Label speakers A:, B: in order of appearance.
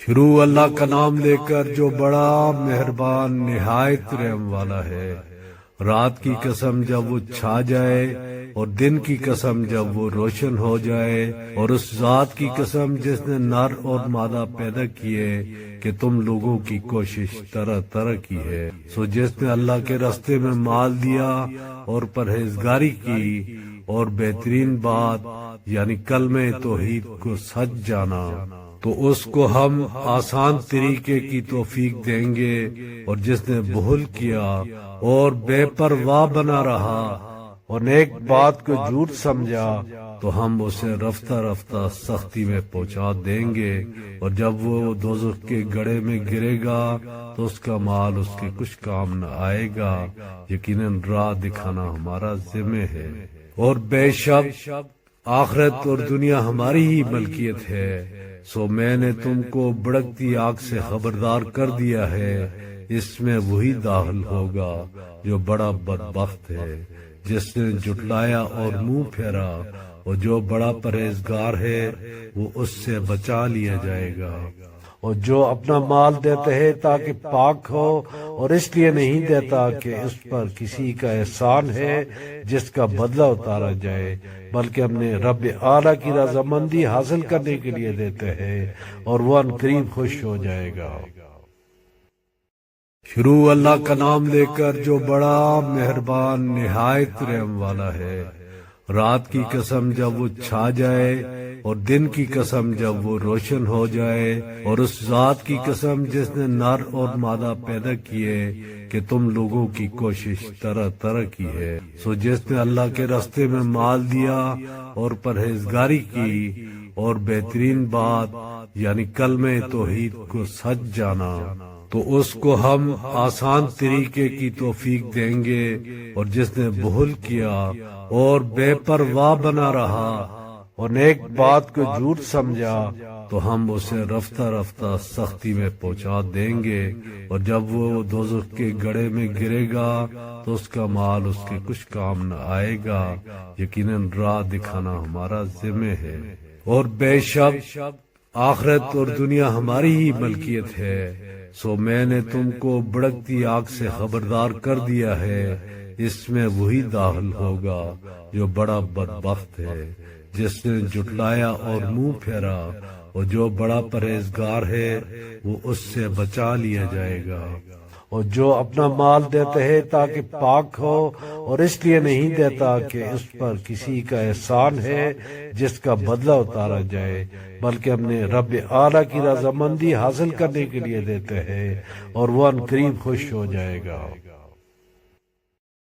A: شروع اللہ کا نام لے کر جو بڑا مہربان نہایت رحم والا ہے۔ رات کی قسم جب وہ چھا جائے اور دن کی قسم جب وہ روشن ہو جائے، اور اس ذات کی قسم جس نے نر اور مادہ پیدا کیے کہ تم لوگوں کی کوشش طرح طرح کی ہے۔ سو جس نے اللہ کے راستے میں مال دیا اور پرہیزگاری کی اور بہترین بات یعنی کلمہ توحید کو سچ جانا، تو اس کو ہم آسان طریقے کی توفیق دیں گے، اور جس نے بہل کیا اور بے پرواہ بنا رہا اور ایک بات کو جھوٹ سمجھا، تو ہم اسے رفتہ رفتہ سختی میں پہنچا دیں گے، اور جب وہ دوزخ کے گڑھے میں گرے گا تو اس کا مال اس کے کچھ کام نہ آئے گا۔ یقیناً راہ دکھانا ہمارا ذمہ ہے، اور بے شک آخرت اور دنیا ہماری ہی ملکیت ہے۔ سو میں نے تم کو بھڑکتی آگ سے خبردار کر دیا ہے، اس میں وہی داخل ہوگا جو بڑا بدبخت ہے، جس نے جھٹلایا اور منہ پھیرا، اور جو بڑا پرہیزگار ہے وہ اس سے بچا لیا جائے گا۔ اور جو اپنا مال دیتے ہے تاکہ پاک ہو، اور اس لیے نہیں دیتا کہ اس پر کسی کا احسان ہے جس کا بدلہ اتارا جائے، بلکہ ہم نے رب اعلیٰ کی رضامندی حاصل کرنے کے لیے دیتے ہیں، اور وہ عنقریب خوش ہو جائے گا۔ شروع اللہ کا نام لے کر جو بڑا مہربان نہایت رحم والا ہے۔ رات کی قسم جب وہ چھا جائے اور دن کی قسم جب وہ روشن ہو جائے، اور اس ذات کی قسم جس نے نر اور مادہ پیدا کیے کہ تم لوگوں کی کوشش طرح طرح کی ہے۔ سو جس نے اللہ کے راستے میں مال دیا اور پرہیزگاری کی اور بہترین بات یعنی کلمہ توحید کو سچ جانا، تو اس کو ہم آسان طریقے کی توفیق دیں گے، اور جس نے بہل کیا اور بے پرواہ بنا رہا اور ایک بات کو جھوٹ سمجھا، تو ہم اسے رفتہ رفتہ سختی میں پہنچا دیں گے، اور جب وہ دوزخ کے گڑھے میں گرے گا تو اس کا مال اس کے کچھ کام نہ آئے گا۔ یقیناً راہ دکھانا ہمارا ذمہ ہے، اور بے شک آخرت اور دنیا ہماری ہی ملکیت ہے۔ سو میں نے تم کو بھڑکتی آگ سے خبردار کر دیا ہے، اس میں وہی داخل ہوگا جو بڑا بدبخت ہے، جس نے جھٹلایا اور منہ پھیرا، اور جو بڑا پرہیزگار ہے وہ اس سے بچا لیا جائے گا۔ اور جو اپنا مال دیتے ہے تاکہ پاک ہو، اور اس لیے نہیں دیتا کہ اس پر کسی کا احسان ہے جس کا بدلہ اتارا جائے، بلکہ ہم نے رب اعلیٰ کی رضامندی حاصل کرنے کے لیے دیتے ہیں، اور وہ عنقریب خوش ہو جائے گا۔